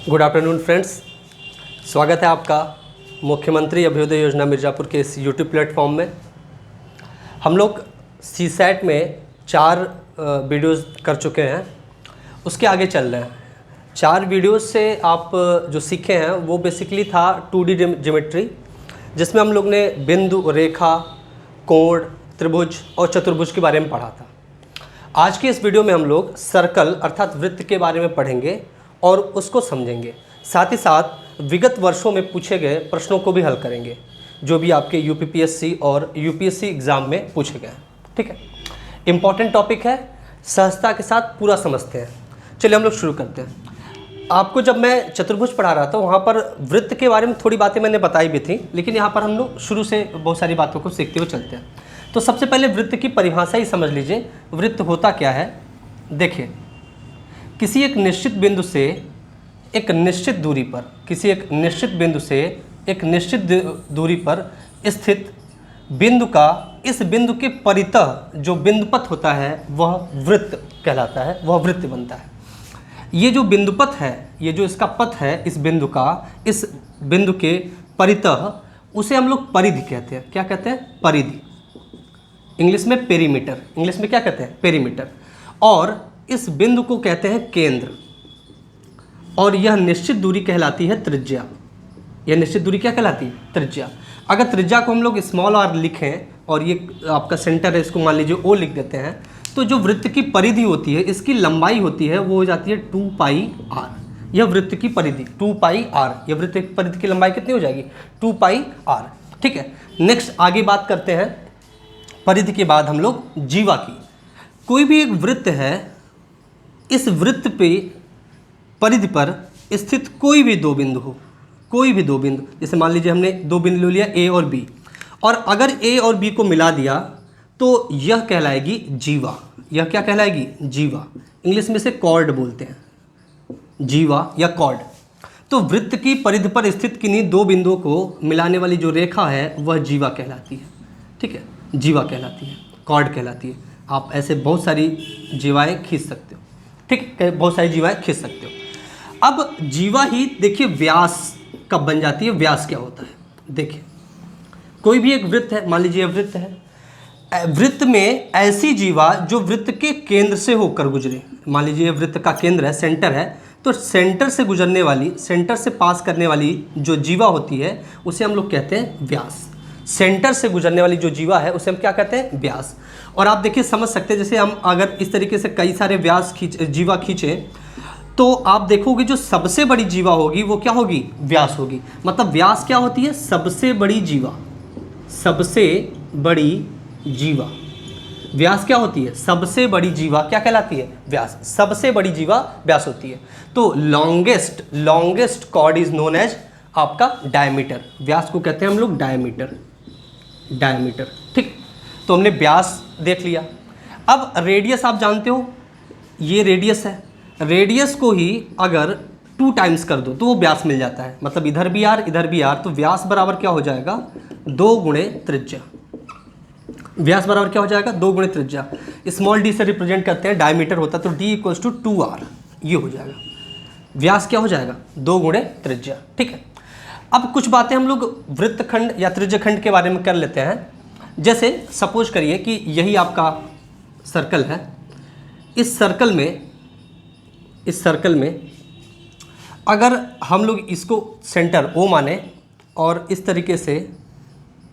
Good afternoon friends, स्वागत है आपका मुख्यमंत्री अभ्युदय योजना मिर्ज़ापुर के इस यूट्यूब प्लेटफॉर्म में। हम लोग सीसैट में 4 वीडियोस कर चुके हैं, उसके आगे चल रहे हैं। 4 वीडियोस से आप जो सीखे हैं वो बेसिकली था 2D ज्योमेट्री, जिसमें हम लोग ने बिंदु, रेखा, कोण, त्रिभुज और चतुर्भुज के बारे में पढ़ा था। आज के इस वीडियो में हम लोग सर्कल अर्थात वृत्त के बारे में पढ़ेंगे और उसको समझेंगे। साथ ही साथ विगत वर्षों में पूछे गए प्रश्नों को भी हल करेंगे, जो भी आपके यूपीपीएससी और यूपीएससी एग्ज़ाम में पूछे गए। ठीक है, इम्पॉर्टेंट टॉपिक है, सहजता के साथ पूरा समझते हैं। चलिए हम लोग शुरू करते हैं। आपको जब मैं चतुर्भुज पढ़ा रहा था वहाँ पर वृत्त के बारे में थोड़ी बातें मैंने बताई भी थी, लेकिन यहाँ पर हम लोग शुरू से बहुत सारी बातों को सीखते हुए चलते हैं। तो सबसे पहले वृत्त की परिभाषा ही समझ लीजिए। वृत्त होता क्या है? देखिए, किसी एक निश्चित बिंदु से एक निश्चित दूरी पर, किसी एक निश्चित बिंदु से एक निश्चित दूरी पर स्थित बिंदु का इस बिंदु के परितः जो बिंदुपथ होता है वह वृत्त कहलाता है, वह वृत्त बनता है। ये जो बिंदुपथ है, ये जो इसका पथ है इस बिंदु का, इस बिंदु के परितः, उसे हम लोग परिधि कहते हैं। क्या कहते हैं? परिधि। इंग्लिश में पेरीमीटर, इंग्लिश में क्या कहते हैं? पेरीमीटर। और इस बिंदु को कहते हैं केंद्र, और यह निश्चित दूरी कहलाती है त्रिज्या। यह निश्चित दूरी क्या कहलाती है? त्रिज्या। अगर त्रिज्या को हम लोग स्मॉल r लिखें और ये आपका सेंटर है, इसको मान लीजिए O लिख देते हैं, तो जो वृत्त की परिधि होती है, इसकी लंबाई होती है, वो हो जाती है 2πr। यह वृत्त की परिधि 2πr, यह वृत्त की परिधि की लंबाई कितनी हो जाएगी? 2πr। ठीक है, नेक्स्ट आगे बात करते हैं परिधि के बाद हम लोग जीवा की। कोई भी एक वृत्त है, इस वृत्त पे परिधि पर स्थित कोई भी 2 बिंदु हो, कोई भी 2 बिंदु, जैसे मान लीजिए हमने 2 बिंदु ले लिया A और B, और अगर A और B को मिला दिया तो यह कहलाएगी जीवा। यह क्या कहलाएगी? जीवा। इंग्लिश में से कॉर्ड बोलते हैं, जीवा या कॉर्ड। तो वृत्त की परिधि पर स्थित किन्हीं 2 बिंदुओं को मिलाने वाली जो रेखा है वह जीवा कहलाती है। ठीक है, जीवा कहलाती है, कॉर्ड कहलाती है। आप ऐसे बहुत सारी जीवाएँ खींच सकते हो। ठीक है, बहुत सारी जीवाएँ खींच सकते हो। अब जीवा ही देखिए व्यास कब बन जाती है? व्यास क्या होता है? देखिए, कोई भी एक वृत्त है, मान लीजिए वृत्त है, वृत्त में ऐसी जीवा जो वृत्त के केंद्र से होकर गुजरे। मान लीजिए वृत्त का केंद्र है, सेंटर है, तो सेंटर से गुजरने वाली, सेंटर से पास करने वाली जो जीवा होती है उसे हम लोग कहते हैं व्यास। सेंटर से गुजरने वाली जो जीवा है उसे हम क्या कहते हैं? व्यास। और आप देखिए समझ सकते हैं, जैसे हम अगर इस तरीके से कई सारे जीवा खींचें तो आप देखोगे जो सबसे बड़ी जीवा होगी वो क्या होगी? व्यास होगी। मतलब व्यास क्या होती है? सबसे बड़ी जीवा। सबसे बड़ी जीवा, व्यास क्या होती है? सबसे बड़ी जीवा क्या कहलाती है? व्यास। सबसे बड़ी जीवा व्यास होती है। तो longest chord is known as आपका डायमीटर। व्यास को कहते हैं हम लोग डायमीटर, डायमीटर। ठीक, तो हमने व्यास देख लिया। अब रेडियस आप जानते हो, ये रेडियस है, रेडियस को ही अगर 2 टाइम्स कर दो तो वो व्यास मिल जाता है। मतलब इधर भी r इधर भी r, तो व्यास बराबर क्या हो जाएगा? 2 गुणे त्रिज्या। व्यास बराबर क्या हो जाएगा? 2 गुणे त्रिज्या। स्मॉल d से रिप्रेजेंट करते हैं, डायमीटर होता है, तो d इक्वल्स टू 2r, ये हो जाएगा। व्यास क्या हो जाएगा? 2 गुणे त्रिज्या। ठीक है, अब कुछ बातें हम लोग वृत्तखंड या त्रिज्यखंड के बारे में कर लेते हैं। जैसे सपोज करिए कि यही आपका सर्कल है। इस सर्कल में अगर हम लोग इसको सेंटर O माने और इस तरीके से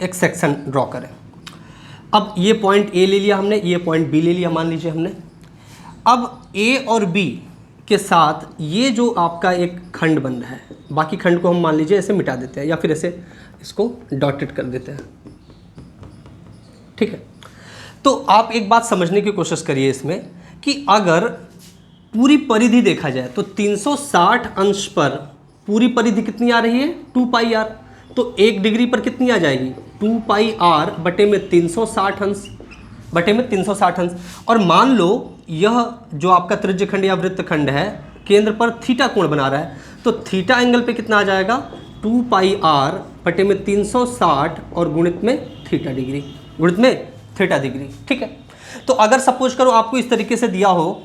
एक सेक्शन ड्रॉ करें। अब ये पॉइंट A ले लिया हमने, ये पॉइंट B ले लिया मान लीजिए हमने। अब A और B के साथ ये जो आपका एक खंड बन रहा है, बाकी खंड को हम मान लीजिए ऐसे मिटा देते हैं या फिर ऐसे इसको डॉटेड कर देते हैं। ठीक है, तो आप एक बात समझने की कोशिश करिए इसमें कि अगर पूरी परिधि देखा जाए तो 360 अंश पर पूरी परिधि कितनी आ रही है? 2πr। तो 1 डिग्री पर कितनी आ जाएगी? 2πr बटे में 360 अंश, बटे में 360 अंश। और मान लो यह जो आपका त्रिज्यखंड या वृत्तखंड है केंद्र पर थीटा कोण बना रहा है, तो थीटा एंगल पे कितना आ जाएगा? 2πr बटे में 360 और गुणित में थीटा डिग्री, गुणित में थीटा डिग्री। ठीक है, तो अगर सपोज करो आपको इस तरीके से दिया हो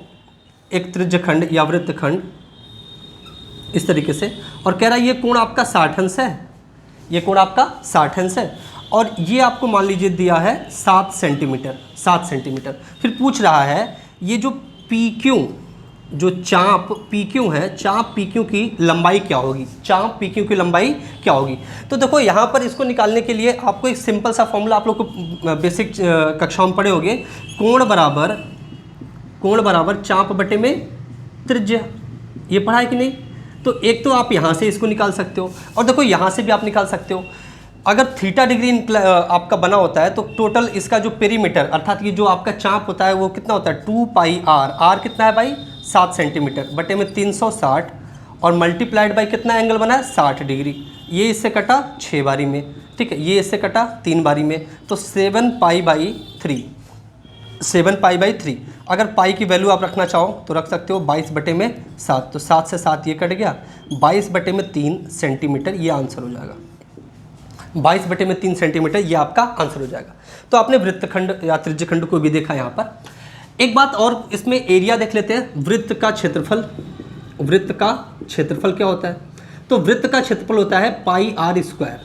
एक त्रिज्यखंड या वृत्तखंड, इस तरीके से, और कह रहा है ये कोण आपका 60 अंश है, ये कोण आपका 60 अंश है, और ये आपको मान लीजिए दिया है 7 सेंटीमीटर, 7 सेंटीमीटर। फिर पूछ रहा है ये जो PQ, जो चाप PQ है, चाप PQ की लंबाई क्या होगी, चाप PQ की लंबाई क्या होगी। तो देखो यहाँ पर इसको निकालने के लिए आपको एक सिंपल सा फॉर्मूला आप लोग को बेसिक कक्षाओं में पढ़े होंगे, कोण बराबर चाप बटे में त्रिज्या, ये पढ़ा है कि नहीं। तो एक तो आप यहाँ से इसको निकाल सकते हो, और देखो यहाँ से भी आप निकाल सकते हो। अगर थीटा डिग्री आपका बना होता है तो टोटल इसका जो पेरीमीटर अर्थात ये जो आपका चाप होता है वो कितना होता है 2 पाई r कितना है भाई 7 सेंटीमीटर बटे में 360 और मल्टीप्लाइड बाई कितना एंगल बना है 60 डिग्री। ये इससे कटा 6 बारी में, ठीक है, ये इससे कटा 3 बारी में, तो 7 पाई बाई 3। अगर पाई की वैल्यू आप रखना चाहो तो रख सकते हो 22 बटे में 7, तो 7 से 7 ये कट गया, 22 बटे में 3 सेंटीमीटर ये आंसर हो जाएगा। 22 बटे में 3 सेंटीमीटर ये आपका आंसर हो जाएगा। तो आपने वृत्तखंड या त्रिज्यखंड को भी देखा यहाँ पर। एक बात और इसमें एरिया देख लेते हैं, वृत्त का क्षेत्रफल। वृत्त का क्षेत्रफल क्या होता है, तो वृत्त का क्षेत्रफल होता है पाई r स्क्वायर।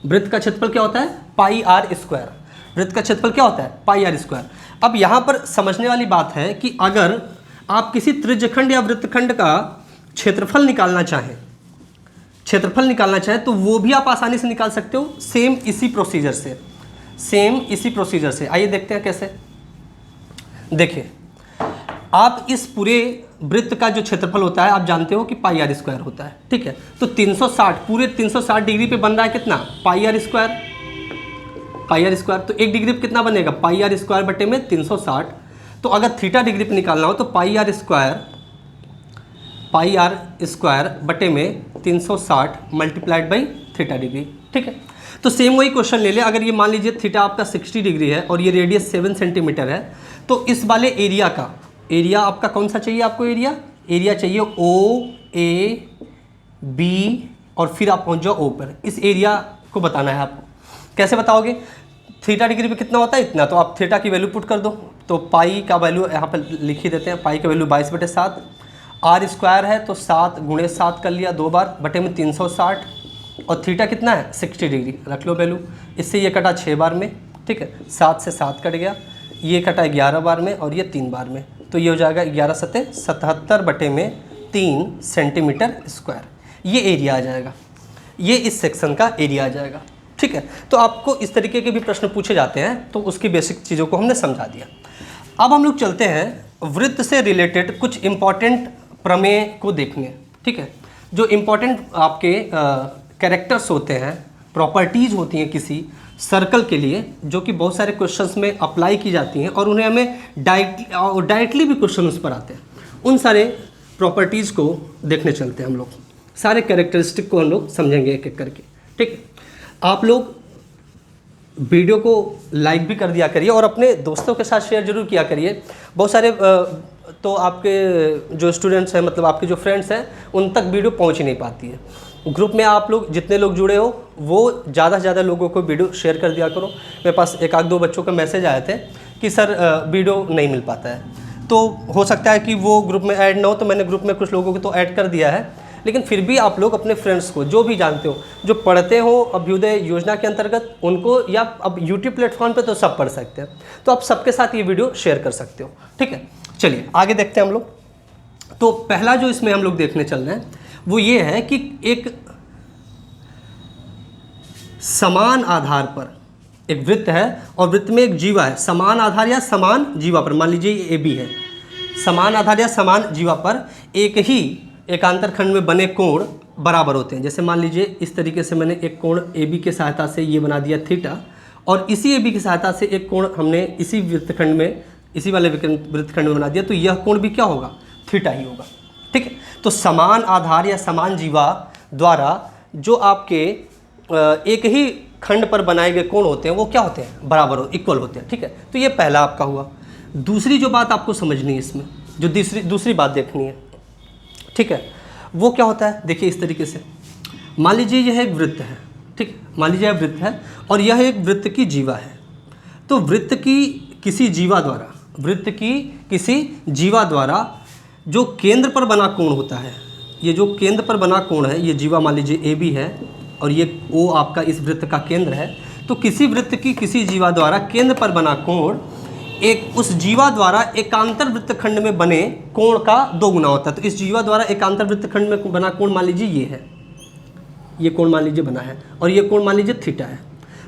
वृत्त का क्षेत्रफल क्या होता है पाई r स्क्वायर। वृत्त का क्षेत्रफल क्या होता है पाई r स्क्वायर। अब यहाँ पर समझने वाली बात है कि अगर आप किसी त्रिज्यखंड या वृत्तखंड का क्षेत्रफल निकालना चाहें तो वो भी आप आसानी से निकाल सकते हो, सेम इसी प्रोसीजर से। आइए देखते हैं कैसे। देखिए, आप इस पूरे वृत्त का जो क्षेत्रफल होता है आप जानते हो कि पाई r स्क्वायर होता है, ठीक है। तो 360 पूरे 360 डिग्री पे बन रहा है कितना पाई r स्क्वायर। तो 1 डिग्री पे कितना बनेगा पाई r स्क्वायर बटे में 360। तो अगर थीटा डिग्री पे निकालना हो तो पाई r स्क्वायर बटे में 360 मल्टीप्लाइड बाई थीटा डिग्री, ठीक है। तो सेम वही क्वेश्चन ले ले, अगर ये मान लीजिए थीटा आपका 60 डिग्री है और ये रेडियस 7 सेंटीमीटर है, तो इस वाले एरिया आपका कौन सा चाहिए, आपको एरिया चाहिए OAB और फिर आप पहुंच जाओ O पर। इस एरिया को बताना है आपको। कैसे बताओगे, थीटा डिग्री पे कितना होता है इतना, तो आप थीटा की वैल्यू पुट कर दो। तो पाई का वैल्यू यहाँ पर लिख ही देते हैं, पाई का वैल्यू 22 बटे 7, r स्क्वायर है तो 7 गुणे 7 कर लिया 2 बार बटे में 360, और थीटा कितना है 60 डिग्री, रख लो वैल्यू। इससे ये कटा 6 बार में, ठीक है, 7 से 7 कट गया, ये कटा 11 बार में और ये 3 बार में, तो ये हो जाएगा 11 सत्ते 77 बटे में 3 सेंटीमीटर स्क्वायर। ये एरिया आ जाएगा, ये इस सेक्शन का एरिया आ जाएगा, ठीक है। तो आपको इस तरीके के भी प्रश्न पूछे जाते हैं, तो उसकी बेसिक चीज़ों को हमने समझा दिया। अब हम लोग चलते हैं वृत्त से रिलेटेड कुछ इम्पॉर्टेंट प्रमेय को देखने, ठीक है। जो इम्पॉर्टेंट आपके कैरेक्टर्स होते हैं, प्रॉपर्टीज़ होती हैं किसी सर्कल के लिए, जो कि बहुत सारे क्वेश्चंस में अप्लाई की जाती हैं और उन्हें हमें डायरेक्टली भी क्वेश्चन उस पर आते हैं। उन सारे प्रॉपर्टीज़ को देखने चलते हैं हम लोग, सारे कैरेक्टरिस्टिक को हम लोग समझेंगे एक एक करके, ठीक है। आप लोग वीडियो को लाइक भी कर दिया करिए और अपने दोस्तों के साथ शेयर जरूर किया करिए। बहुत सारे तो आपके जो स्टूडेंट्स हैं, मतलब आपके जो फ्रेंड्स हैं, उन तक वीडियो पहुंच ही नहीं पाती है। ग्रुप में आप लोग जितने लोग जुड़े हो वो ज़्यादा से ज़्यादा लोगों को वीडियो शेयर कर दिया करो। मेरे पास एक आध दो बच्चों का मैसेज आए थे कि सर वीडियो नहीं मिल पाता है, तो हो सकता है कि वो ग्रुप में ऐड ना हो, तो मैंने ग्रुप में कुछ लोगों को तो ऐड कर दिया है, लेकिन फिर भी आप लोग अपने फ्रेंड्स को, जो भी जानते हो, जो पढ़ते हो अभ्युदय योजना के अंतर्गत, उनको, या अब यूट्यूब प्लेटफॉर्म पे तो सब पढ़ सकते हैं, तो आप सबके साथ ये वीडियो शेयर कर सकते हो, ठीक है। चलिए आगे देखते हैं हम लोग। तो पहला जो इसमें हम लोग देखने चल रहे हैं वो ये है कि एक समान आधार पर एक वृत्त है और वृत्त में एक जीवा है, समान आधार या समान जीवा पर, मान लीजिए ये AB है, समान आधार या समान जीवा पर एक ही एकांतर खंड में बने कोण बराबर होते हैं। जैसे मान लीजिए इस तरीके से मैंने एक कोण AB की सहायता से ये बना दिया थीटा, और इसी AB की सहायता से एक कोण हमने इसी वृत्तखंड में, इसी वाले वृत्तखंड में बना दिया, तो यह कोण भी क्या होगा थीटा ही होगा, ठीक है। तो समान आधार या समान जीवा द्वारा जो आपके एक ही खंड पर बनाए गए कोण होते हैं वो क्या होते हैं बराबर, इक्वल होते हैं, ठीक है। तो ये पहला आपका हुआ। दूसरी जो बात आपको समझनी है इसमें, जो दूसरी बात देखनी है, ठीक है, वो क्या होता है, देखिए इस तरीके से। मान लीजिए यह एक वृत्त है, ठीक, मान लीजिए यह वृत्त है और यह एक वृत्त की जीवा है। तो वृत्त की किसी जीवा द्वारा जो केंद्र पर बना कोण होता है, ये जो केंद्र पर बना कोण है, ये जीवा मान लीजिए ए बी है और ये ओ आपका इस वृत्त का केंद्र है। तो किसी वृत्त की किसी जीवा द्वारा केंद्र पर बना कोण एक उस जीवा द्वारा एकांतर वृत्तखंड में बने कोण का 2 गुना होता है। तो इस जीवा द्वारा एकांतर वृत्तखंड में बना कोण मान लीजिए ये है, ये कोण मान लीजिए बना है और ये कोण मान लीजिए थीटा है।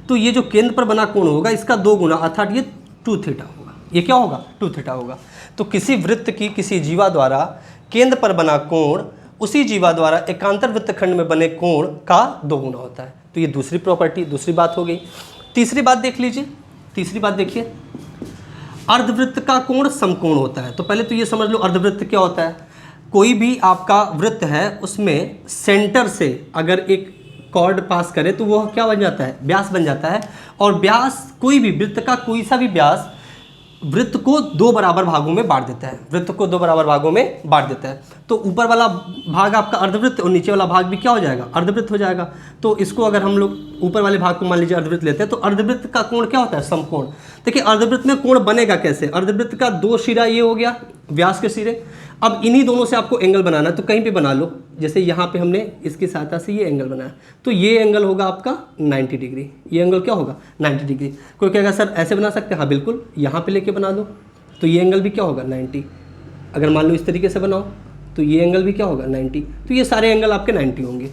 तो ये जो केंद्र पर बना कोण होगा इसका 2 गुना अर्थात ये 2 थीटा होगा। ये क्या होगा? 2 थीटा होगा। तो किसी वृत्त की किसी जीवा द्वारा केंद्र पर बना कोण उसी जीवा द्वारा एकांतर वृत्तखंड में बने कोण का 2 गुना होता है। तो ये दूसरी प्रॉपर्टी, दूसरी बात हो गई। तीसरी बात देख लीजिए, तीसरी बात देखिए, अर्धवृत्त का कोण समकोण होता है। तो पहले तो ये समझ लो अर्धवृत्त क्या होता है। कोई भी आपका वृत्त है उसमें सेंटर से अगर एक कॉर्ड पास करे तो वो क्या बन जाता है? व्यास बन जाता है। और व्यास कोई भी वृत्त का कोई सा भी व्यास वृत्त को 2 बराबर भागों में बांट देता है, वृत्त को 2 बराबर भागों में बांट देता है। तो ऊपर वाला भाग आपका अर्धवृत्त और नीचे वाला भाग भी क्या हो जाएगा? अर्धवृत्त हो जाएगा। तो इसको अगर हम लोग ऊपर वाले भाग को मान लीजिए अर्धवृत्त लेते हैं तो अर्धवृत्त का कोण क्या होता है? समकोण। देखिए अर्धवृत्त में कोण बनेगा कैसे? अर्धवृत्त का 2 सिरा ये हो गया व्यास के सिरे। अब इन्हीं दोनों से आपको एंगल बनाना है तो कहीं पे बना लो। जैसे यहाँ पे हमने इसकी सहायता से ये एंगल बनाया तो ये एंगल होगा आपका 90 डिग्री। ये एंगल क्या होगा? 90 डिग्री। कोई कहेगा सर ऐसे बना सकते हैं? हाँ बिल्कुल, यहाँ पे लेके बना दो तो ये एंगल भी क्या होगा? 90। अगर मान लो इस तरीके से बनाओ तो ये एंगल भी क्या होगा? 90। तो ये सारे एंगल आपके 90 होंगे।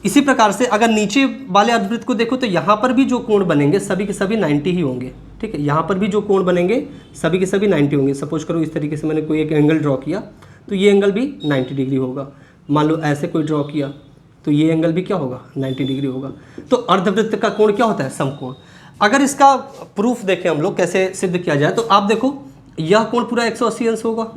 इसी प्रकार से अगर नीचे वाले अर्धवृत्त को देखो तो यहाँ पर भी जो कोण बनेंगे सभी के सभी 90 ही होंगे। ठीक है, यहाँ पर भी जो कोण बनेंगे सभी के सभी 90 होंगे। सपोज करो इस तरीके से मैंने कोई एक एंगल ड्रॉ किया तो ये एंगल भी 90 डिग्री होगा। मान लो ऐसे कोई ड्रॉ किया तो ये एंगल भी क्या होगा? 90 डिग्री होगा। तो अर्धवृत्त का कोण क्या होता है? समकोण। अगर इसका प्रूफ देखें हम लोग कैसे सिद्ध किया जाए तो आप देखो यह कोण पूरा 180 अंश होगा।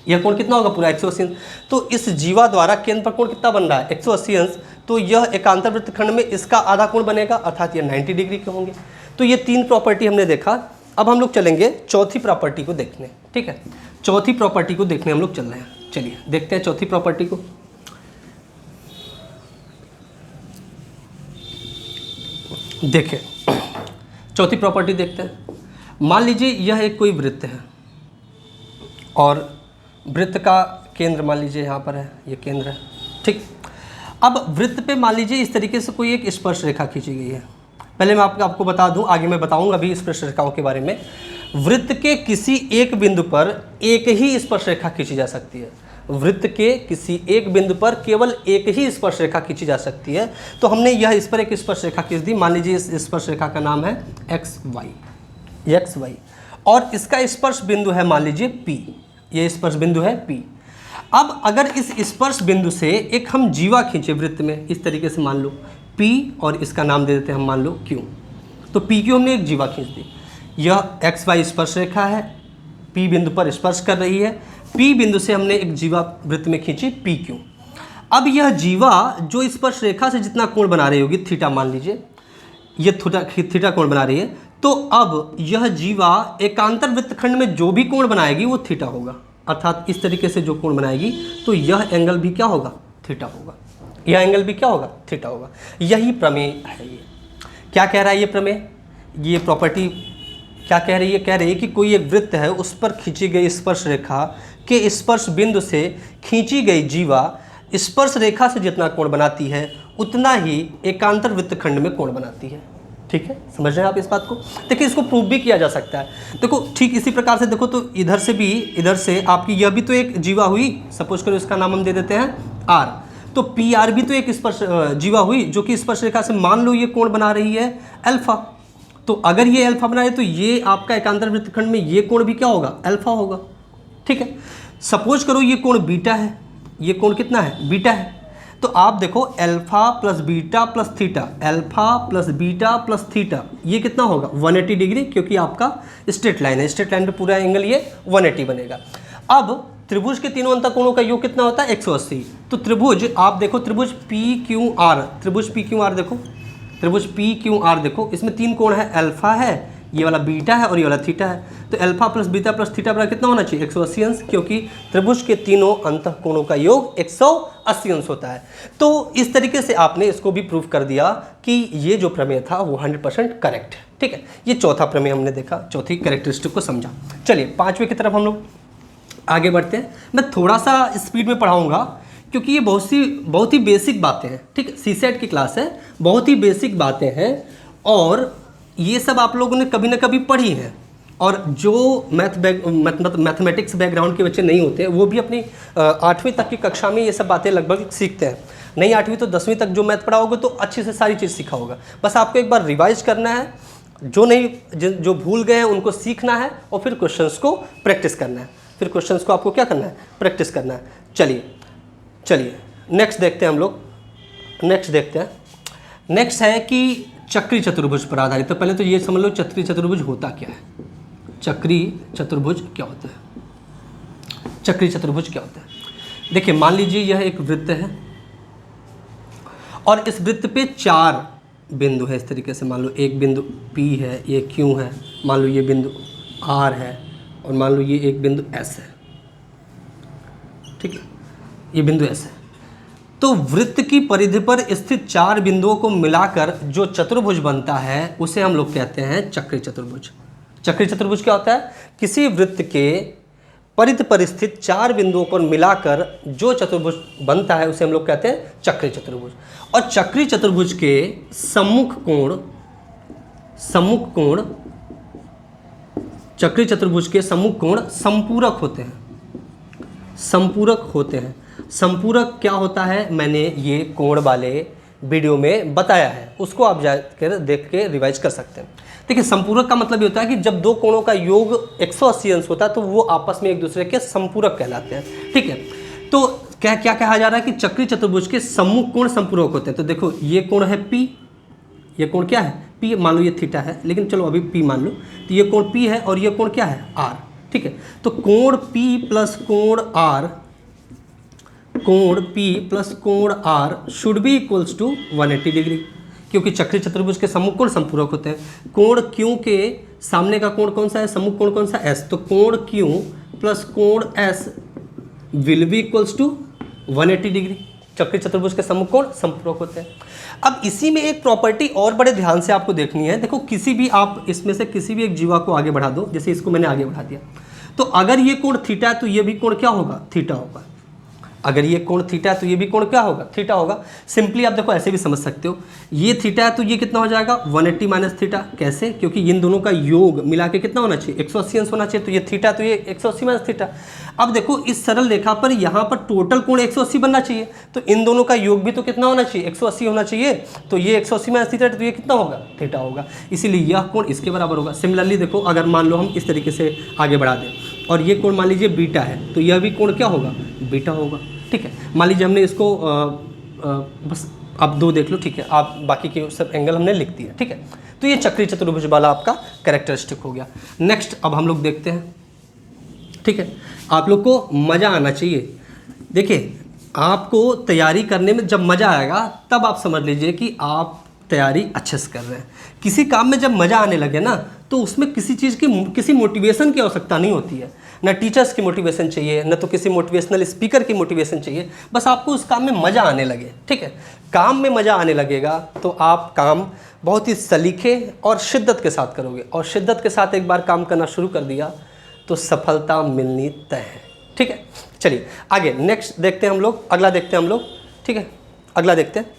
यह कोण कितना होगा? पूरा 180 अंश। तो इस जीवा द्वारा केंद्र पर कोण कितना बन रहा है? 180 अंश। तो यह एकांतर वृत्तखंड में इसका आधा कोण बनेगा अर्थात यह 90 डिग्री के होंगे। तो ये 3 प्रॉपर्टी हमने देखा। अब हम लोग चलेंगे चौथी प्रॉपर्टी को देखने। ठीक है, चौथी प्रॉपर्टी को देखने हम लोग चल रहे हैं। चलिए देखते हैं चौथी प्रॉपर्टी को। देखें चौथी प्रॉपर्टी देखते हैं। मान लीजिए यह एक कोई वृत्त है और वृत्त का केंद्र मान लीजिए यहाँ पर है, ये केंद्र है। ठीक, अब वृत्त पे मान लीजिए इस तरीके से कोई एक स्पर्श रेखा खींची गई है। पहले मैं आपको बता दूं, आगे मैं बताऊंगा अभी स्पर्श रेखाओं के बारे में। वृत्त के किसी एक बिंदु पर एक ही स्पर्श रेखा खींची जा सकती है। वृत्त के किसी एक बिंदु पर केवल एक ही स्पर्श रेखा खींची जा सकती है। तो हमने यह इस पर एक स्पर्श रेखा खींच दी। मान लीजिए इस स्पर्श रेखा का नाम है XY और इसका स्पर्श बिंदु है मान लीजिए P। ये स्पर्श बिंदु है P। अब अगर इस स्पर्श बिंदु से एक हम जीवा खींचे वृत्त में इस तरीके से, मान लो P और इसका नाम दे देते हैं हम मान लो Q। तो PQ हमने एक जीवा खींच दी। यह XY स्पर्श रेखा है, P बिंदु पर स्पर्श कर रही है। P बिंदु से हमने एक जीवा वृत्त में खींची PQ। अब यह जीवा जो स्पर्श रेखा से जितना कोण बना रही होगी, थीटा मान लीजिए, ये थीटा कोण बना रही है, तो अब यह जीवा एकांतर वृत्तखंड में जो भी कोण बनाएगी वो थीटा होगा। अर्थात इस तरीके से जो कोण बनाएगी तो यह एंगल भी क्या होगा? थीटा होगा। यह एंगल भी क्या होगा? थीटा होगा। यही प्रमेय है। ये क्या कह रहा है ये प्रमेय? ये प्रॉपर्टी क्या कह रही है? कह रही है कि कोई एक वृत्त है, उस पर खींची गई स्पर्श रेखा के स्पर्श बिंदु से खींची गई जीवा स्पर्श रेखा से जितना कोण बनाती है उतना ही एकांतर वृत्तखंड में कोण बनाती है। ठीक है, समझ रहे हैं आप इस बात को? देखिए इसको प्रूव भी किया जा सकता है। देखो ठीक इसी प्रकार से देखो तो इधर से आपकी यह भी तो एक जीवा हुई। सपोज करो इसका नाम हम दे देते हैं R। तो PR भी तो एक स्पर्श जीवा हुई जो कि स्पर्श रेखा से मान लो ये कोण बना रही है अल्फा। तो अगर ये अल्फा बना रही है तो ये आपका एकांतर वृत्तखंड में ये कोण भी क्या होगा? अल्फा होगा। ठीक है, सपोज करो ये कोण बीटा है। ये कोण कितना है? बीटा है। तो आप देखो alpha plus beta plus theta, alpha plus beta plus theta, ये कितना होगा? 180 डिग्री, क्योंकि आपका स्ट्रेट लाइन है। स्ट्रेट लाइन पे पूरा एंगल ये 180 बनेगा। अब त्रिभुज के तीनों अंतः कोणों का योग कितना होता है? 180। तो त्रिभुज आप देखो, त्रिभुज PQR, त्रिभुज PQR देखो, त्रिभुज PQR देखो, इसमें 3 कोण है, अल्फा है, ये वाला बीटा है और ये वाला थीटा है। तो alpha plus beta plus theta बराबर कितना होना चाहिए? 180 अंश, क्योंकि त्रिभुज के तीनों अंतः कोणों का योग 180 अंश होता है। तो इस तरीके से आपने इसको भी प्रूव कर दिया कि ये जो प्रमेय था वो 100% करेक्ट है। ठीक है, ये चौथा प्रमेय हमने देखा, चौथी कैरेक्टरिस्टिक को समझा। चलिए 5वें की तरफ हम लोग आगे बढ़ते हैं। मैं थोड़ा सा स्पीड में पढ़ाऊंगा क्योंकि ये बहुत ही बेसिक बातें हैं, ठीक है। सीसेट की क्लास है, बहुत ही बेसिक बातें हैं और ये सब आप लोगों ने कभी ना कभी पढ़ी हैं। और जो मैथमेटिक्स बैकग्राउंड के बच्चे नहीं होते वो भी अपनी 8वीं तक की कक्षा में ये सब बातें लगभग सीखते हैं। नहीं 8वीं तो 10वीं तक जो मैथ पढ़ा होगा तो अच्छे से सारी चीज़ सीखा होगा। बस आपको एक बार रिवाइज करना है, जो भूल गए हैं उनको सीखना है और फिर क्वेश्चंस को प्रैक्टिस करना है। फिर क्वेश्चंस को आपको क्या करना है, प्रैक्टिस करना है। चलिए नेक्स्ट देखते हैं हम लोग। नेक्स्ट है कि चक्रीय चतुर्भुज पर आधारित। तो पहले तो ये समझ लो चक्रीय चतुर्भुज होता क्या है। चक्रीय चतुर्भुज क्या होता है? चक्रीय चतुर्भुज क्या होता है? देखिए मान लीजिए यह एक वृत्त है और इस वृत्त पे 4 बिंदु है। इस तरीके से मान लो एक बिंदु P है, ये Q है, मान लो ये बिंदु R है और मान लो ये एक बिंदु S है, ठीक है, ये बिंदु S है। तो वृत्त की परिधि पर स्थित 4 बिंदुओं को मिलाकर जो चतुर्भुज बनता है उसे हम लोग कहते हैं चक्रीय चतुर्भुज। चक्रीय चतुर्भुज क्या होता है? किसी वृत्त के परिधि पर स्थित 4 बिंदुओं को मिलाकर जो चतुर्भुज बनता है उसे हम लोग कहते हैं चक्रीय चतुर्भुज। और चक्रीय चतुर्भुज के सम्मुख कोण चक्रीय चतुर्भुज के सम्मुख कोण संपूरक होते हैं। संपूरक क्या होता है मैंने ये कोण वाले वीडियो में बताया है, उसको आप जाकर देख के रिवाइज कर सकते हैं। देखिए संपूरक का मतलब ये होता है कि जब दो कोणों का योग 180 अंश होता है तो वो आपस में एक दूसरे के संपूरक कहलाते हैं, ठीक है। तो क्या कहा जा रहा है कि चक्रीय चतुर्भुज के सम्मुख कोण संपूरक होते हैं। तो देखो ये कोण है P, ये कोण क्या है P, मान लो ये थीटा है लेकिन चलो अभी P मान लो, तो ये कोण P है और ये कोण क्या है R, ठीक है। तो कोण P प्लस कोण R should be equals to 180 degree, क्योंकि चक्रीय चतुर्भुज के सम्मुख कोण संपूरक होते हैं। कोण Q के सामने का कोण कौन सा है, सम्मुख कोण कौन सा S, तो कोण Q प्लस कोण S will be equals to 180 degree. चक्रीय चतुर्भुज के सम्मुख कोण संपूरक होते हैं। अब इसी में एक प्रॉपर्टी और बड़े ध्यान से आपको देखनी है। देखो किसी भी आप इसमें से किसी भी एक जीवा को आगे बढ़ा दो, जैसे इसको मैंने आगे बढ़ा दिया, तो अगर ये कोण थीटा है तो ये भी कोण क्या होगा, थीटा होगा। अगर ये कोण थीटा है तो ये भी कोण क्या होगा, थीटा होगा। सिंपली आप देखो ऐसे भी समझ सकते हो, ये थीटा है तो ये कितना हो जाएगा 180 माइनस थीटा। कैसे? क्योंकि इन दोनों का योग मिला के कितना होना चाहिए 180 अंश होना चाहिए, तो ये थीटा तो ये 180 माइनस थीटा। अब देखो इस सरल रेखा पर यहाँ पर टोटल कोण 180 बनना चाहिए, तो इन दोनों का योग भी तो कितना होना चाहिए 180 होना चाहिए, तो ये 180 माइनस थीटा तो ये कितना होगा, थीटा होगा। इसीलिए यह कोण इसके बराबर होगा। सिमिलरली देखो अगर मान लो हम इस तरीके से आगे बढ़ा दें और ये कोण मान लीजिए बीटा है, तो यह भी कोण क्या होगा, बीटा होगा, ठीक है। मान लीजिए हमने इसको बस आप 2 देख लो, ठीक है, आप बाकी के सब एंगल हमने लिख दिया, ठीक है। तो ये चक्रीय चतुर्भुज वाला आपका कैरेक्टरिस्टिक हो गया। नेक्स्ट अब हम लोग देखते हैं, ठीक है। आप लोग को मज़ा आना चाहिए। देखिए आपको तैयारी करने में जब मज़ा आएगा तब आप समझ लीजिए कि आप तैयारी अच्छे से कर रहे हैं। किसी काम में जब मज़ा आने लगे ना तो उसमें किसी चीज़ की किसी मोटिवेशन की आवश्यकता नहीं होती है, ना टीचर्स की मोटिवेशन चाहिए, ना तो किसी मोटिवेशनल स्पीकर की मोटिवेशन चाहिए। बस आपको उस काम में मज़ा आने लगे, ठीक है। काम में मज़ा आने लगेगा तो आप काम बहुत ही सलीके और शिद्दत के साथ करोगे, और शिद्दत के साथ एक बार काम करना शुरू कर दिया तो सफलता मिलनी तय है, ठीक है। चलिए आगे नेक्स्ट देखते हैं हम लोग, अगला देखते हैं हम लोग, ठीक है। अगला देखते हैं।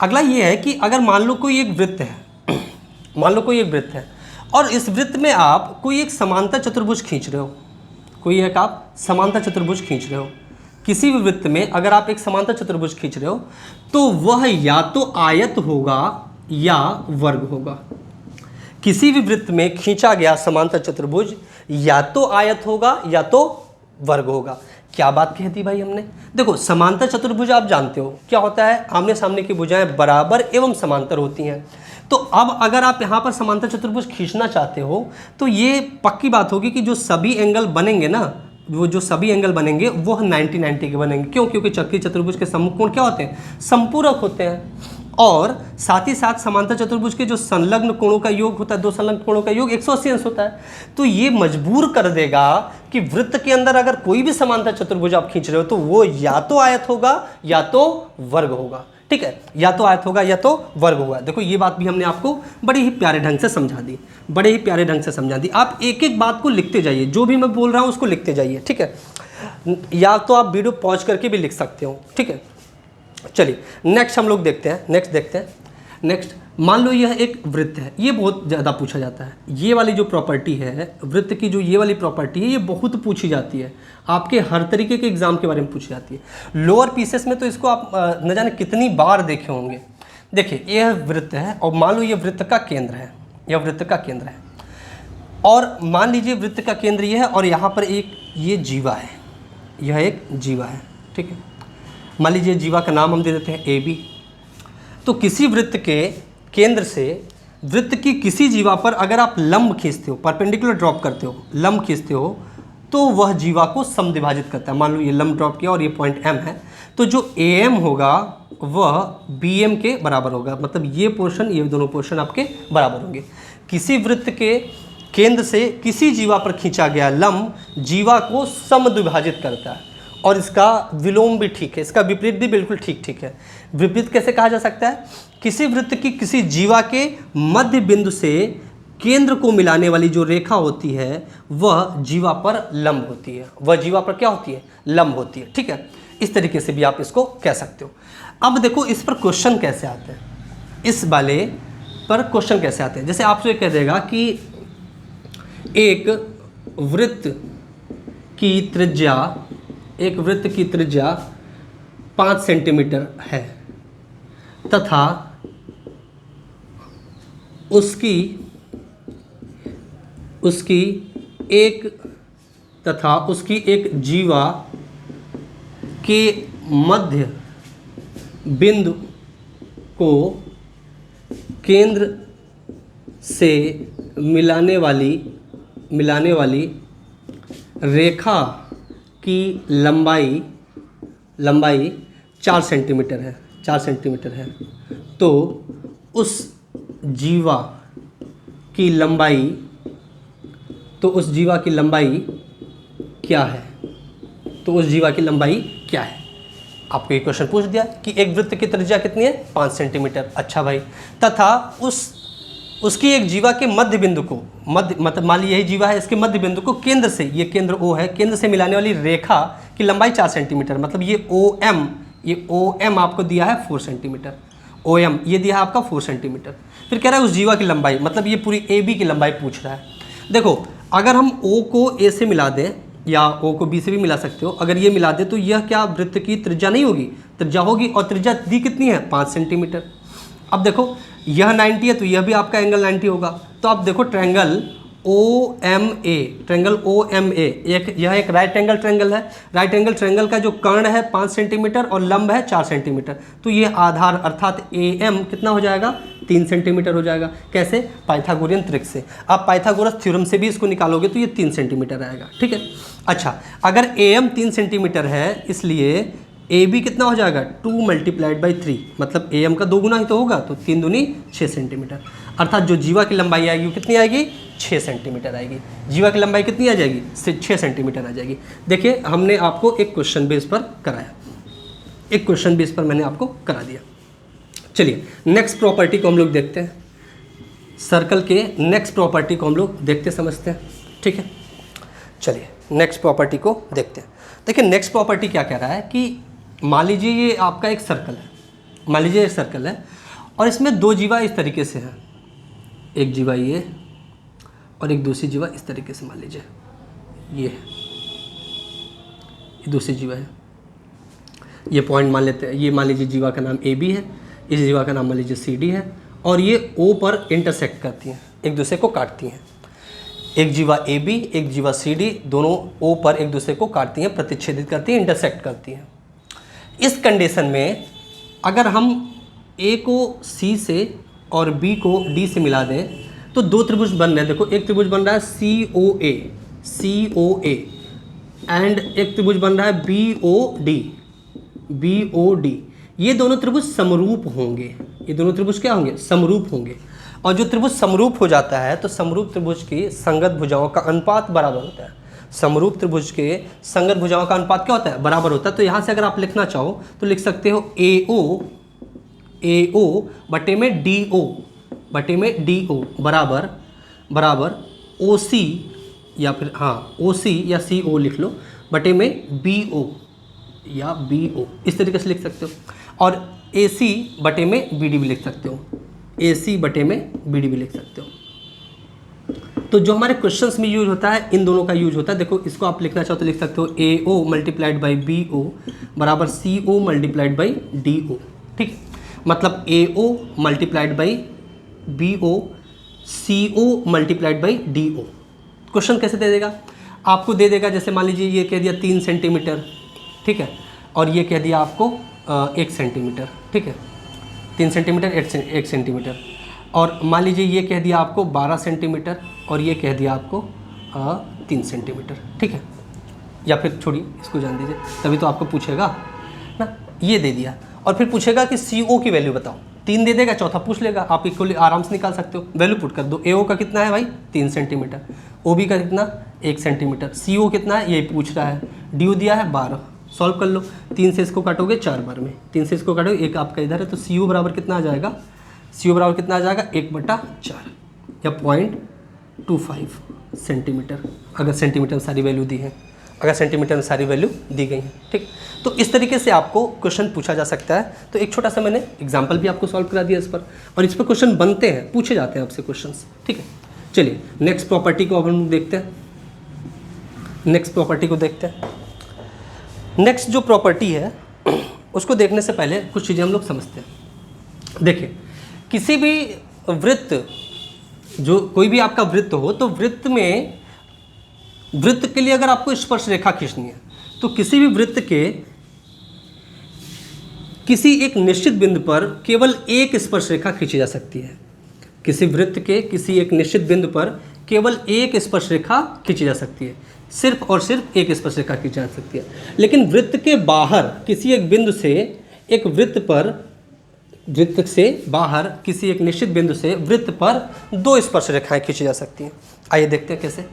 अगला ये है कि अगर मान लो कोई एक वृत्त है, मान लो कोई एक वृत्त है और इस वृत्त में आप कोई एक समांतर चतुर्भुज खींच रहे हो, कोई एक आप समांतर चतुर्भुज खींच रहे हो। किसी भी वृत्त में अगर आप एक समांतर चतुर्भुज खींच रहे हो तो वह या तो आयत होगा या वर्ग होगा। किसी भी वृत्त में खींचा गया समांतर चतुर्भुज या तो आयत होगा या तो वर्ग होगा। क्या बात कही थी भाई हमने? देखो समांतर चतुर्भुज आप जानते हो क्या होता है, आमने सामने की भुजाएं बराबर एवं समांतर होती हैं। तो अब अगर आप यहाँ पर समांतर चतुर्भुज खींचना चाहते हो तो ये पक्की बात होगी कि जो सभी एंगल बनेंगे ना, वो जो सभी एंगल बनेंगे वो 90-90 के बनेंगे। क्यों? क्योंकि चक्रीय चतुर्भुज के सम्मुख कोण क्या होते हैं, संपूरक होते हैं। और साथ ही साथ समांतर चतुर्भुज के जो संलग्न कोणों का योग होता है, 2 संलग्न कोणों का योग 180 अंश होता है। तो ये मजबूर कर देगा कि वृत्त के अंदर अगर कोई भी समांतर चतुर्भुज आप खींच रहे हो तो वो या तो आयत होगा या तो वर्ग होगा, ठीक है। या तो आयत होगा या तो वर्ग होगा। देखो ये बात भी हमने आपको बड़े ही प्यारे ढंग से समझा दी, बड़े ही प्यारे ढंग से समझा दी। आप एक एक बात को लिखते जाइए, जो भी मैं बोल रहा हूँ उसको लिखते जाइए, ठीक है। या तो आप वीडियो पॉज करके भी लिख सकते हो, ठीक है। चलिए नेक्स्ट हम लोग देखते हैं, नेक्स्ट देखते हैं। नेक्स्ट मान लो यह एक वृत्त है, ये बहुत ज़्यादा पूछा जाता है। ये वाली जो प्रॉपर्टी है वृत्त की, जो ये वाली प्रॉपर्टी है, ये बहुत पूछी जाती है, आपके हर तरीके के एग्जाम के बारे में पूछी जाती है। लोअर पीसेस में तो इसको आप न जाने कितनी बार देखे होंगे। देखिए यह वृत्त है और मान लो ये वृत्त का केंद्र है, यह वृत्त का केंद्र है, और मान लीजिए वृत्त का केंद्र ये है और यहाँ पर एक ये जीवा है, यह एक जीवा है, ठीक है। मान लीजिए जीवा का नाम हम दे देते हैं AB। तो किसी वृत्त के केंद्र से वृत्त की किसी जीवा पर अगर आप लंब खींचते हो, परपेंडिकुलर ड्रॉप करते हो, लंब खींचते हो, तो वह जीवा को समद्विभाजित करता है। मान लो ये लंब ड्रॉप किया और ये पॉइंट M है, तो जो AM होगा वह BM के बराबर होगा, मतलब ये पोर्शन, ये दोनों पोर्शन आपके बराबर होंगे। किसी वृत्त के केंद्र से किसी जीवा पर खींचा गया लंब जीवा को समद्विभाजित करता है, और इसका विलोम भी ठीक है, इसका विपरीत भी बिल्कुल ठीक है। विपरीत कैसे कहा जा सकता है? किसी वृत्त की किसी जीवा के मध्य बिंदु से केंद्र को मिलाने वाली जो रेखा होती है वह जीवा पर लंब होती है, वह जीवा पर क्या होती है? लंब होती है, ठीक है। इस तरीके से भी आप इसको कह सकते हो। अब देखो इस पर क्वेश्चन कैसे आते हैं, इस वाले पर क्वेश्चन कैसे आते हैं। जैसे आपसे कह देगा कि एक वृत्त की त्रिज्या, एक वृत्त की त्रिज्या 5 सेंटीमीटर है तथा उसकी एक जीवा के मध्य बिंदु को केंद्र से मिलाने वाली रेखा की लंबाई 4 सेंटीमीटर है, 4 सेंटीमीटर है। तो उस जीवा की लंबाई क्या है? आपको ये क्वेश्चन पूछ दिया कि एक वृत्त की त्रिज्या कितनी है? 5 सेंटीमीटर। अच्छा भाई, तथा उसकी एक जीवा के मध्य बिंदु को, मतलब मान लीजिए यही जीवा है, इसके मध्य बिंदु को केंद्र से, ये केंद्र O है, केंद्र से मिलाने वाली रेखा की लंबाई 4 सेंटीमीटर, मतलब ये OM आपको दिया है 4 सेंटीमीटर। OM ये दिया है आपका 4 सेंटीमीटर। फिर कह रहा है उस जीवा की लंबाई, मतलब ये पूरी AB की लंबाई पूछ रहा है। देखो अगर हम O को A से मिला दें या O को B से भी मिला सकते हो, अगर ये मिला दें तो यह क्या वृत्त की त्रिज्या नहीं होगी? त्रिज्या होगी, और त्रिज्या दी कितनी है? 5 सेंटीमीटर। अब देखो यह 90 है तो यह भी आपका एंगल 90 होगा। तो आप देखो ट्रायंगल OMA, यह एक राइट एंगल ट्रायंगल है। राइट एंगल ट्रायंगल का जो कर्ण है 5 सेंटीमीटर और लंब है 4 सेंटीमीटर, तो ये आधार अर्थात AM कितना हो जाएगा? 3 सेंटीमीटर हो जाएगा। कैसे? पाइथागोरियन ट्रिक से। आप पाइथागोरस थ्योरम से भी इसको निकालोगे तो ये 3 सेंटीमीटर आएगा, ठीक है। अच्छा, अगर AM 3 सेंटीमीटर है, इसलिए AB कितना हो जाएगा? 2 × 3, मतलब AM का 2 गुना ही तो होगा, तो 3 दूनी 6 सेंटीमीटर। अर्थात जो जीवा की लंबाई आएगी वो कितनी आएगी? 6 सेंटीमीटर आएगी। जीवा की लंबाई कितनी आ जाएगी? 6 सेंटीमीटर आ जाएगी। देखिए हमने आपको एक क्वेश्चन बेस पर कराया, एक क्वेश्चन बेस पर मैंने आपको करा दिया। चलिए नेक्स्ट प्रॉपर्टी को हम लोग देखते हैं, सर्कल के नेक्स्ट प्रॉपर्टी को हम लोग देखते समझते हैं, ठीक है। चलिए नेक्स्ट प्रॉपर्टी को देखते हैं। देखिए नेक्स्ट प्रॉपर्टी क्या कह रहा है कि मान लीजिए ये आपका एक सर्कल है, मान लीजिए एक सर्कल है और इसमें 2 जीवा इस तरीके से हैं, एक जीवा ये और एक दूसरी जीवा इस तरीके से, मान लीजिए ये है, ये दूसरी जीवा है। ये पॉइंट मान लेते हैं, ये मान लीजिए जीवा का नाम AB है, इस जीवा का नाम मान लीजिए CD है, और ये O पर इंटरसेक्ट करती हैं, एक दूसरे को काटती हैं। एक जीवा AB, एक जीवा CD, दोनों O पर एक दूसरे को काटती हैं, प्रतिच्छेदित करती हैं, इंटरसेक्ट करती हैं। इस कंडीशन में अगर हम A को C से और B को D से मिला दें तो 2 त्रिभुज बन रहे हैं। देखो एक त्रिभुज बन रहा है COA एंड एक त्रिभुज बन रहा है BOD। ये दोनों त्रिभुज समरूप होंगे, ये दोनों त्रिभुज क्या होंगे? समरूप होंगे। और जो त्रिभुज समरूप हो जाता है तो समरूप त्रिभुज की संगत भुजाओं का अनुपात बराबर होता है। समरूप त्रिभुज के संगत भुजाओं का अनुपात क्या होता है? बराबर होता है। तो यहाँ से अगर आप लिखना चाहो तो लिख सकते हो AO बटे में DO बराबर OC, या फिर OC या CO लिख लो, बटे में BO या BO इस तरीके से लिख सकते हो, और AC बटे में BD भी लिख सकते हो, AC बटे में BD भी लिख सकते हो। तो जो हमारे क्वेश्चंस में यूज होता है इन दोनों का यूज होता है। देखो इसको आप लिखना चाहो तो लिख सकते हो AO मल्टीप्लाइड बाई BO बराबर CO मल्टीप्लाइड बाई DO, ठीक है। मतलब AO multiplied by BO CO multiplied by DO। Question कैसे दे देगा? आपको दे देगा जैसे मान लीजिए ये कह दिया 3 सेंटीमीटर, ठीक है, और ये कह दिया आपको 1 सेंटीमीटर, ठीक है, 3 सेंटीमीटर 1 सेंटीमीटर, और मान लीजिए ये कह दिया आपको 12 सेंटीमीटर और ये कह दिया आपको 3 सेंटीमीटर, ठीक है। या फिर छोड़िए इसको जान दीजिए, तभी तो आपको पूछेगा ना, ये दे दिया और फिर पूछेगा कि CO की वैल्यू बताओ, 3 दे देगा, चौथा पूछ लेगा, आप इक्वली आराम से निकाल सकते हो, वैल्यू पुट कर दो। AO का कितना है भाई 3 सेंटीमीटर, OB का कितना 1 सेंटीमीटर, CO कितना है ये पूछ रहा है, DO दिया है 12, सॉल्व कर लो, 3 से इसको काटोगे 4 बार में, 3 से इसको काटोगे 1 आपका इधर है, तो CO बराबर कितना आ जाएगा, CO बराबर कितना आ जाएगा 1/4 या 0.25 सेंटीमीटर, अगर सेंटीमीटर में सारी वैल्यू दी है, अगर सेंटीमीटर में सारी वैल्यू दी गई है, ठीक। तो इस तरीके से आपको क्वेश्चन पूछा जा सकता है। तो एक छोटा सा मैंने एग्जांपल भी आपको सॉल्व करा दिया इस पर, और इस पर क्वेश्चन बनते हैं, पूछे जाते हैं आपसे क्वेश्चंस, ठीक है। चलिए नेक्स्ट प्रॉपर्टी को अब हम देखते हैं, नेक्स्ट प्रॉपर्टी को देखते हैं। नेक्स्ट जो प्रॉपर्टी है उसको देखने से पहले कुछ चीज़ें हम लोग समझते हैं। देखिए किसी भी वृत्त, जो कोई भी आपका वृत्त हो, तो वृत्त में, वृत्त के लिए अगर आपको स्पर्श रेखा खींचनी है तो किसी भी वृत्त के किसी एक निश्चित बिंदु पर केवल एक स्पर्श रेखा खींची जा सकती है। किसी वृत्त के किसी एक निश्चित बिंदु पर केवल एक स्पर्श रेखा खींची जा सकती है, सिर्फ और सिर्फ एक स्पर्श रेखा खींची जा सकती है। लेकिन वृत्त के बाहर किसी एक बिंदु से एक वृत्त पर, वृत्त से बाहर किसी एक निश्चित बिंदु से वृत्त पर 2 स्पर्श रेखाएं खींची जा सकती हैं। आइए देखते हैं कैसे।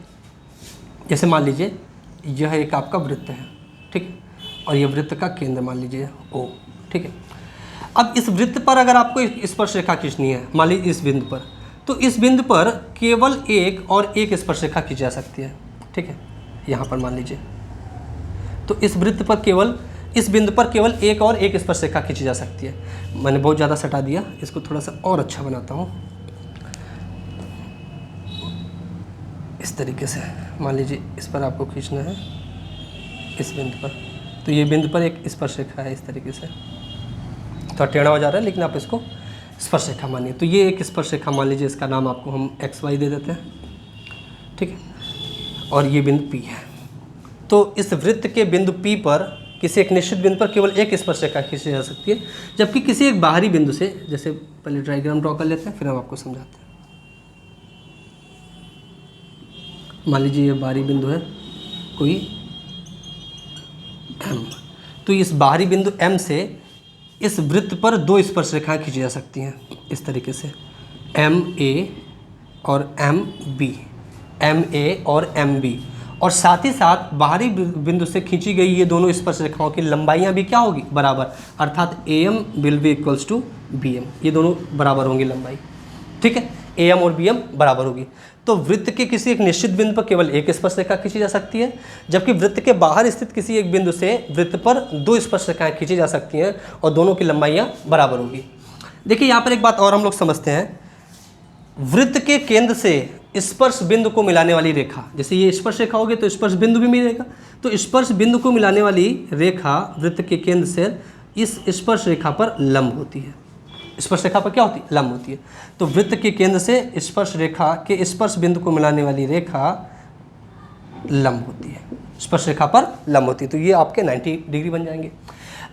जैसे मान लीजिए यह एक आपका वृत्त है, ठीक है, और यह वृत्त का केंद्र मान लीजिए O, ठीक है। अब इस वृत्त पर अगर आपको एक स्पर्श रेखा खींचनी है, मान लीजिए इस बिंदु पर, तो इस बिंदु पर केवल एक और एक स्पर्श रेखा खींची जा सकती है, ठीक है, यहाँ पर मान लीजिए। तो इस वृत्त पर केवल, इस बिंदु पर केवल एक और एक स्पर्श रेखा खींची जा सकती है। मैंने बहुत ज़्यादा सटा दिया, इसको थोड़ा सा और अच्छा बनाता हूँ। इस तरीके से मान लीजिए इस पर आपको खींचना है, इस बिंदु पर, तो ये बिंदु पर एक स्पर्श रेखा है इस तरीके से, तो टेढ़ा हो जा रहा है लेकिन आप इसको स्पर्श रेखा मानिए। तो ये एक स्पर्श रेखा मान लीजिए, इसका नाम आपको हम XY दे देते हैं, ठीक है, और ये बिंदु P है। तो इस वृत्त के बिंदु P पर किसी एक निश्चित बिंदु पर केवल एक स्पर्श रेखा खींची जा सकती है, जबकि किसी एक बाहरी बिंदु से, जैसे पहले डायग्राम ड्रॉ कर लेते हैं फिर हम आपको समझाते हैं। मान लीजिए ये बाहरी बिंदु है कोई M, तो इस बाहरी बिंदु M से इस वृत्त पर 2 स्पर्श रेखाएं खींची जा सकती हैं इस तरीके से, MA और MB, MA और MB, और साथ ही साथ बाहरी बिंदु से खींची गई ये दोनों स्पर्श रेखाओं की लंबाइयाँ भी क्या होगी, बराबर, अर्थात AM will be equals to BM, ये दोनों बराबर होंगी लंबाई, ठीक है, AM और BM बराबर होगी। तो वृत्त के किसी एक निश्चित बिंदु पर केवल एक स्पर्श रेखा खींची जा सकती है, जबकि वृत्त के बाहर स्थित किसी एक बिंदु से वृत्त पर 2 स्पर्श रेखाएं खींची जा सकती हैं और दोनों की लंबाइयाँ बराबर होगी। देखिए यहाँ पर एक बात और हम लोग समझते हैं, वृत्त के केंद्र से स्पर्श बिंदु को मिलाने वाली रेखा, जैसे ये स्पर्श रेखा होगी तो स्पर्श बिंदु भी मिलेगा, तो स्पर्श बिंदु को मिलाने वाली रेखा वृत्त के केंद्र से इस स्पर्श रेखा पर लंब होती है। स्पर्श रेखा पर क्या होती है, लंब होती है। तो वृत्त के केंद्र से स्पर्श रेखा के स्पर्श बिंदु को मिलाने वाली रेखा लंब होती है, स्पर्श रेखा पर लंब होती है। तो ये आपके 90 डिग्री बन जाएंगे।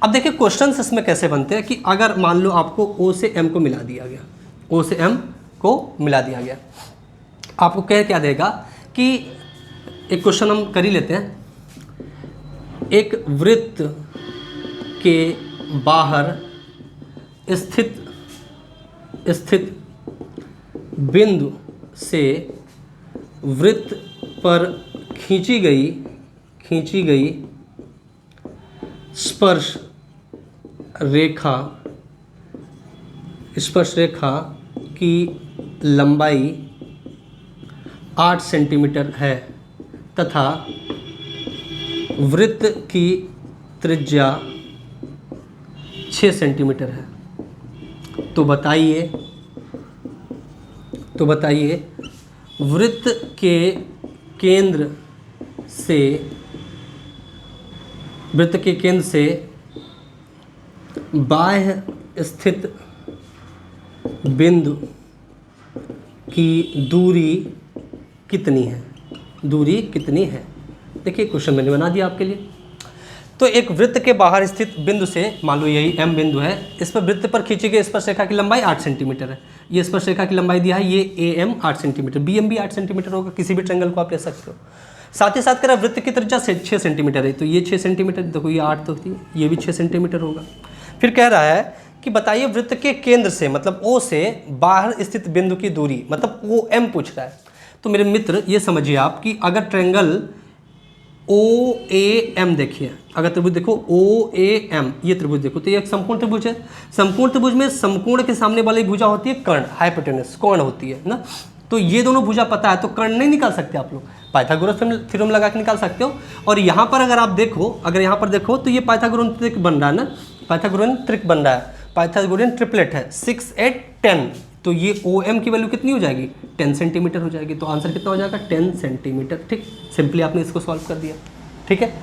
अब देखिए क्वेश्चंस इसमें कैसे बनते हैं कि अगर मान लो आपको O से M को मिला दिया गया, O से M को मिला दिया गया, आपको क्या देगा कि एक क्वेश्चन हम कर ही लेते हैं। एक वृत्त के बाहर स्थित बिंदु से वृत्त पर खींची गई स्पर्श रेखा की लंबाई 8 सेंटीमीटर है तथा वृत्त की त्रिज्या 6 सेंटीमीटर है, तो बताइए वृत्त के केंद्र से बाह्य स्थित बिंदु की दूरी कितनी है? देखिए क्वेश्चन मैंने बना दिया आपके लिए। तो एक वृत्त के बाहर स्थित बिंदु से, मान लो यही M बिंदु है, इस पर वृत्त पर खींची गई स्पर्शरेखा की लंबाई 8 सेंटीमीटर है। ये स्पर्शरेखा की लंबाई दिया है, ये AM 8 सेंटीमीटर, BM भी 8 सेंटीमीटर होगा, किसी भी ट्रायंगल को आप ले सकते हो। साथ ही साथ कह रहा है वृत्त की त्रिज्या 6 सेंटीमीटर है, तो ये 6 सेंटीमीटर, देखो ये 8 तो थी, ये भी 6 सेंटीमीटर होगा। फिर कह रहा है कि बताइए वृत्त के केंद्र से, मतलब O से बाहर स्थित बिंदु की दूरी, मतलब OM पूछ रहा है। तो मेरे मित्र ये समझिए आप कि अगर ट्रायंगल OAM देखिए, अगर त्रिभुज देखो OAM, ये त्रिभुज देखो, तो ये एक समकोण त्रिभुज है। समकोण त्रिभुज में समकोण के सामने वाली भुजा होती है कर्ण, हाइपोटेनस, कर्ण होती है ना। तो ये दोनों भुजा पता है, तो कर्ण नहीं निकाल सकते आप लोग, पाइथागोरस थ्योरम लगा के निकाल सकते हो। और यहाँ पर अगर आप देखो, तो ये पाइथागोरन त्रिक बन रहा है ना, पाइथागोरन त्रिक बन रहा है, पाइथागोरन ट्रिपलेट है, 6, 8, 10। तो ये OM की वैल्यू कितनी हो जाएगी? 10 सेंटीमीटर हो जाएगी। तो आंसर कितना हो जाएगा? 10 सेंटीमीटर। ठीक, सिंपली आपने इसको सॉल्व कर दिया। ठीक है,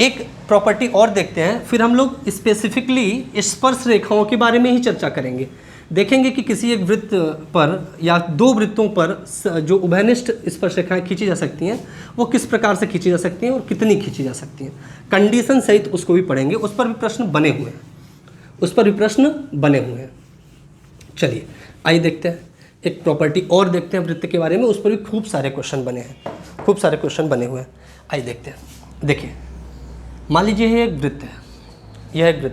एक प्रॉपर्टी और देखते हैं, फिर हम लोग स्पेसिफिकली स्पर्श रेखाओं के बारे में ही चर्चा करेंगे। देखेंगे कि किसी एक वृत्त पर या दो वृत्तों पर जो उभयनिष्ठ स्पर्श रेखाएं खींची जा सकती हैं, वो किस प्रकार से खींची जा सकती हैं और कितनी खींची जा सकती हैं, कंडीशन सहित उसको भी पढ़ेंगे। उस पर भी प्रश्न बने हुए हैं। चलिए आइए देखते हैं, एक प्रॉपर्टी और देखते हैं वृत्त के बारे में, उस पर भी खूब सारे क्वेश्चन बने हुए हैं। आइए देखते हैं। देखिए मान लीजिए यह एक वृत्त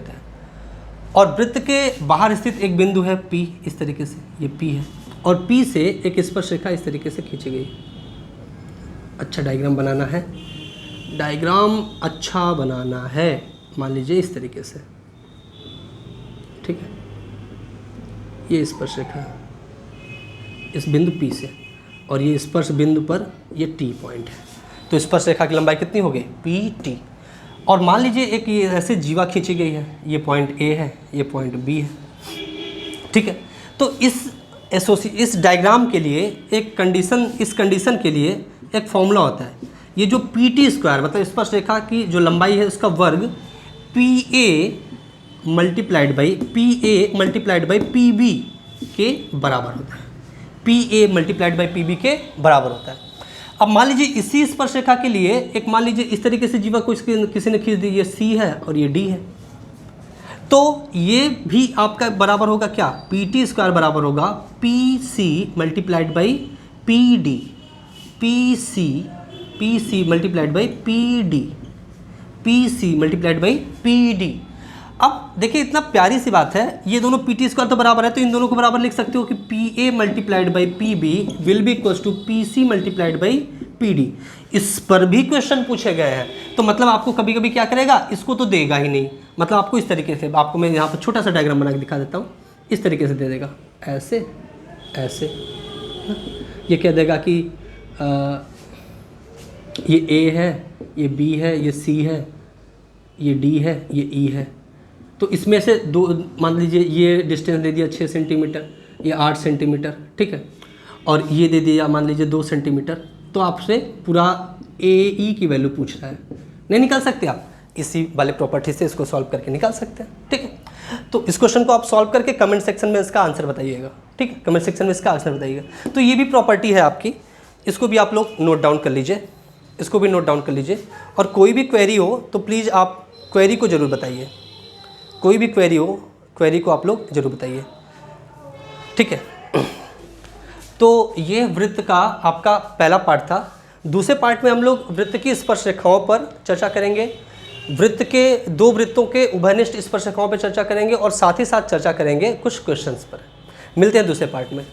है, और वृत्त के बाहर स्थित एक बिंदु है P, इस तरीके से ये P है, और P से एक स्पर्श रेखा इस तरीके से खींची गई। अच्छा डायग्राम बनाना है, मान लीजिए इस तरीके से। ठीक है, ये स्पर्श रेखा है इस बिंदु P से, और ये स्पर्श बिंदु पर ये T पॉइंट है। तो स्पर्श रेखा की लंबाई कितनी हो गई? PT। और मान लीजिए एक ये ऐसे जीवा खींची गई है, ये पॉइंट A है, ये पॉइंट B है। ठीक है, तो इस डायग्राम के लिए इस कंडीशन के लिए एक फॉर्मूला होता है। ये जो PT स्क्वायर, मतलब स्पर्श रेखा की जो लंबाई है उसका वर्ग PA मल्टीप्लाइड बाई PB के बराबर होता है। PA मल्टीप्लाइड बाई PB के बराबर होता है। अब मान लीजिए इसी स्पर्श रेखा के लिए एक, मान लीजिए इस तरीके से जीवा को किसी ने खींच दी, ये C है और ये D है, तो ये भी आपका बराबर होगा क्या? PT स्क्वायर बराबर होगा PC multiplied by PD, PC multiplied by PD। अब देखिए इतना प्यारी सी बात है, ये दोनों PT स्क्वायर तो बराबर है, तो इन दोनों को बराबर लिख सकते हो कि PA multiplied by PB will be equals to PC multiplied by PD। इस पर भी क्वेश्चन पूछे गए हैं, तो मतलब आपको कभी कभी क्या करेगा, इसको तो देगा ही नहीं, मतलब आपको इस तरीके से, आपको मैं यहाँ पर छोटा सा डायग्राम बना के दिखा देता हूँ, इस तरीके से दे देगा, ऐसे ये कह देगा कि ये A है, ये B है, ये C है, ये D है, ये E है। तो इसमें से दो, मान लीजिए ये डिस्टेंस दे दिया 6 सेंटीमीटर, ये 8 सेंटीमीटर, ठीक है, और ये दे दिया मान लीजिए 2 सेंटीमीटर। तो आपसे पूरा AE की वैल्यू पूछ रहा है, नहीं निकाल सकते आप, इसी वाले प्रॉपर्टी से इसको सॉल्व करके निकाल सकते हैं। ठीक है, तो इस क्वेश्चन को आप सॉल्व करके कमेंट सेक्शन में इसका आंसर बताइएगा। ठीक है, कमेंट सेक्शन में इसका आंसर बताइएगा। तो ये भी प्रॉपर्टी है आपकी, इसको भी आप लोग नोट डाउन कर लीजिए, और कोई भी क्वेरी हो तो प्लीज़ आप क्वेरी को ज़रूर बताइए, कोई भी क्वेरी हो, क्वेरी को आप लोग ज़रूर बताइए। ठीक है, तो ये वृत्त का आपका पहला पार्ट था। दूसरे पार्ट में हम लोग वृत्त की स्पर्श रेखाओं पर चर्चा करेंगे, वृत्त के दो वृत्तों के उभयनिष्ठ स्पर्श रेखाओं पर चर्चा करेंगे, और साथ ही साथ चर्चा करेंगे कुछ क्वेश्चंस पर। मिलते हैं दूसरे पार्ट में।